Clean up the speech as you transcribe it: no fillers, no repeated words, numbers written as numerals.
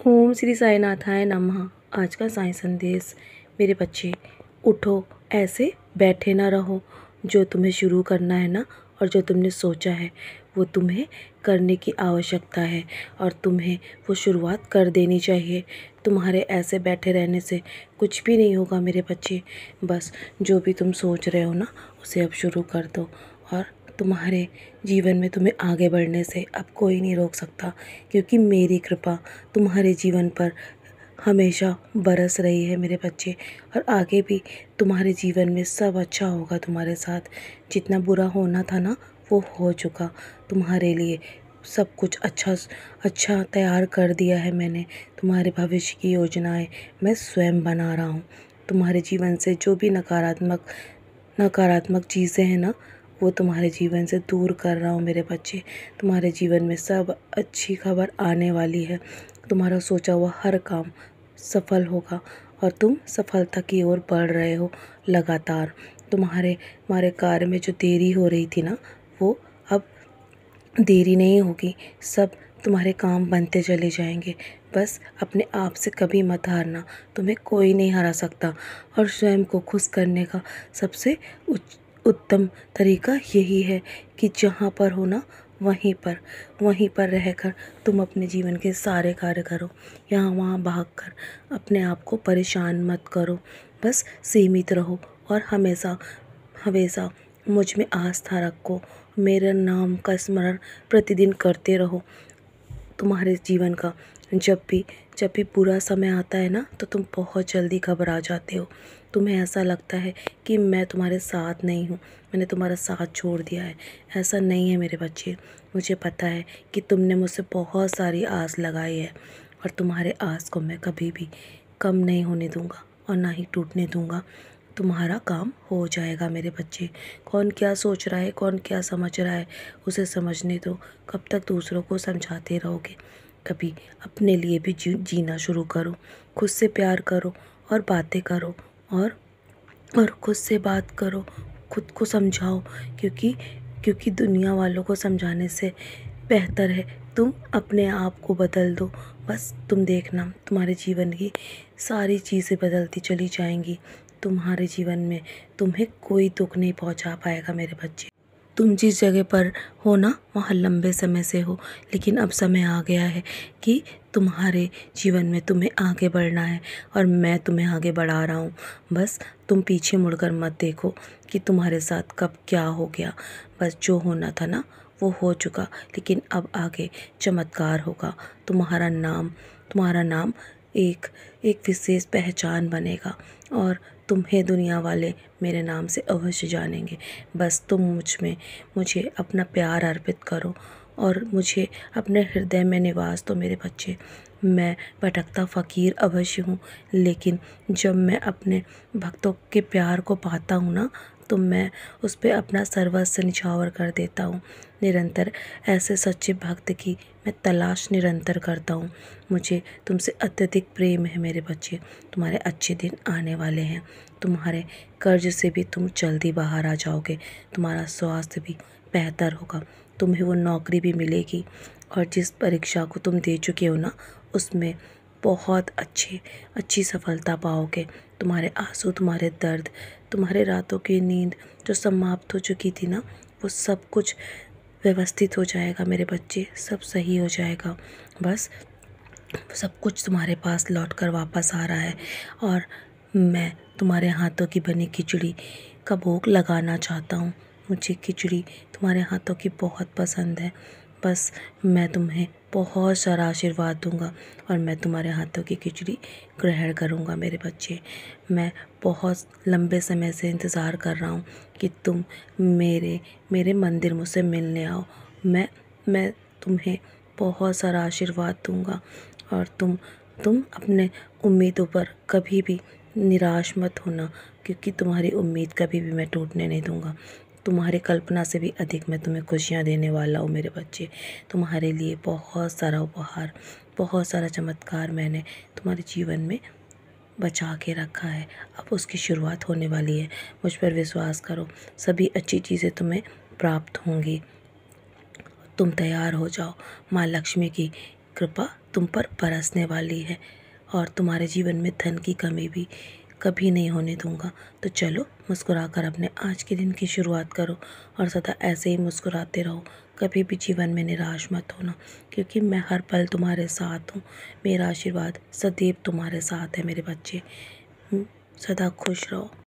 ओम श्री साईनाथाय नमः। आज का साईं संदेश। मेरे बच्चे, उठो, ऐसे बैठे ना रहो। जो तुम्हें शुरू करना है ना, और जो तुमने सोचा है वो तुम्हें करने की आवश्यकता है, और तुम्हें वो शुरुआत कर देनी चाहिए। तुम्हारे ऐसे बैठे रहने से कुछ भी नहीं होगा मेरे बच्चे। बस जो भी तुम सोच रहे हो ना, उसे अब शुरू कर दो, और तुम्हारे जीवन में तुम्हें आगे बढ़ने से अब कोई नहीं रोक सकता, क्योंकि मेरी कृपा तुम्हारे जीवन पर हमेशा बरस रही है मेरे बच्चे। और आगे भी तुम्हारे जीवन में सब अच्छा होगा तुम्हारे साथ। जितना बुरा होना था ना, वो हो चुका। तुम्हारे लिए सब कुछ अच्छा तैयार कर दिया है मैंने। तुम्हारे भविष्य की योजनाएं मैं स्वयं बना रहा हूँ। तुम्हारे जीवन से जो भी नकारात्मक चीज़ें हैं ना, वो तुम्हारे जीवन से दूर कर रहा हूँ मेरे बच्चे। तुम्हारे जीवन में सब अच्छी खबर आने वाली है। तुम्हारा सोचा हुआ हर काम सफल होगा, और तुम सफलता की ओर बढ़ रहे हो लगातार। हमारे कार्य में जो देरी हो रही थी ना, वो अब देरी नहीं होगी। सब तुम्हारे काम बनते चले जाएंगे। बस अपने आप से कभी मत हारना। तुम्हें कोई नहीं हरा सकता। और स्वयं को खुश करने का सबसे उत्तम तरीका यही है कि जहाँ पर हो ना, वहीं पर रहकर तुम अपने जीवन के सारे कार्य करो। यहाँ वहाँ भागकर अपने आप को परेशान मत करो। बस सीमित रहो, और हमेशा हमेशा मुझ में आस्था रखो। मेरे नाम का स्मरण प्रतिदिन करते रहो। तुम्हारे जीवन का जब भी बुरा समय आता है ना, तो तुम बहुत जल्दी घबरा जाते हो। तुम्हें ऐसा लगता है कि मैं तुम्हारे साथ नहीं हूँ, मैंने तुम्हारा साथ छोड़ दिया है। ऐसा नहीं है मेरे बच्चे। मुझे पता है कि तुमने मुझसे बहुत सारी आस लगाई है, और तुम्हारे आस को मैं कभी भी कम नहीं होने दूँगा, और ना ही टूटने दूँगा। तुम्हारा काम हो जाएगा मेरे बच्चे। कौन क्या सोच रहा है, कौन क्या समझ रहा है, उसे समझने दो। कब तक दूसरों को समझाते रहोगे? कभी अपने लिए भी जीना शुरू करो। खुद से प्यार करो और बातें करो, और खुद से बात करो, खुद को समझाओ। क्योंकि दुनिया वालों को समझाने से बेहतर है तुम अपने आप को बदल दो। बस तुम देखना, तुम्हारे जीवन की सारी चीज़ें बदलती चली जाएंगी। तुम्हारे जीवन में तुम्हें कोई दुख नहीं पहुंचा पाएगा मेरे बच्चे। तुम जिस जगह पर हो ना, वहाँ लंबे समय से हो, लेकिन अब समय आ गया है कि तुम्हारे जीवन में तुम्हें आगे बढ़ना है, और मैं तुम्हें आगे बढ़ा रहा हूँ। बस तुम पीछे मुड़कर मत देखो कि तुम्हारे साथ कब क्या हो गया। बस जो होना था ना, वो हो चुका, लेकिन अब आगे चमत्कार होगा। तुम्हारा नाम एक विशेष पहचान बनेगा, और तुम्हें दुनिया वाले मेरे नाम से अवश्य जानेंगे। बस तुम मुझे अपना प्यार अर्पित करो, और मुझे अपने हृदय में निवास दो मेरे बच्चे। मैं भटकता फ़कीर अवश्य हूँ, लेकिन जब मैं अपने भक्तों के प्यार को पाता हूँ ना, तो मैं उस पर अपना सर्वस्व निछावर कर देता हूँ। निरंतर ऐसे सच्चे भक्त की मैं तलाश निरंतर करता हूँ। मुझे तुमसे अत्यधिक प्रेम है मेरे बच्चे। तुम्हारे अच्छे दिन आने वाले हैं। तुम्हारे कर्ज से भी तुम जल्दी बाहर आ जाओगे। तुम्हारा स्वास्थ्य भी बेहतर होगा। तुम्हें वो नौकरी भी मिलेगी, और जिस परीक्षा को तुम दे चुके हो ना, उसमें बहुत अच्छी सफलता पाओगे। तुम्हारे आंसू, तुम्हारे दर्द, तुम्हारे रातों की नींद जो समाप्त हो चुकी थी ना, वो सब कुछ व्यवस्थित हो जाएगा मेरे बच्चे। सब सही हो जाएगा। बस सब कुछ तुम्हारे पास लौट कर वापस आ रहा है, और मैं तुम्हारे हाथों की बनी खिचड़ी का भोग लगाना चाहता हूँ। मुझे खिचड़ी तुम्हारे हाथों की बहुत पसंद है। बस मैं तुम्हें बहुत सारा आशीर्वाद दूंगा, और मैं तुम्हारे हाथों की खिचड़ी ग्रहण करूंगा मेरे बच्चे। मैं बहुत लंबे समय से इंतज़ार कर रहा हूँ कि तुम मेरे मंदिर मुझसे मिलने आओ। मैं तुम्हें बहुत सारा आशीर्वाद दूंगा, और तुम अपने उम्मीदों पर कभी भी निराश मत होना, क्योंकि तुम्हारी उम्मीद कभी भी मैं टूटने नहीं दूंगा। तुम्हारी कल्पना से भी अधिक मैं तुम्हें खुशियाँ देने वाला हूँ मेरे बच्चे। तुम्हारे लिए बहुत सारा उपहार, बहुत सारा चमत्कार मैंने तुम्हारे जीवन में बचा के रखा है। अब उसकी शुरुआत होने वाली है। मुझ पर विश्वास करो, सभी अच्छी चीज़ें तुम्हें प्राप्त होंगी। तुम तैयार हो जाओ। माँ लक्ष्मी की कृपा तुम पर बरसने वाली है और तुम्हारे जीवन में धन की कमी भी कभी नहीं होने दूंगा। तो चलो मुस्कुराकर अपने आज के दिन की शुरुआत करो और सदा ऐसे ही मुस्कुराते रहो। कभी भी जीवन में निराश मत होना, क्योंकि मैं हर पल तुम्हारे साथ हूँ। मेरा आशीर्वाद सदैव तुम्हारे साथ है मेरे बच्चे। सदा खुश रहो।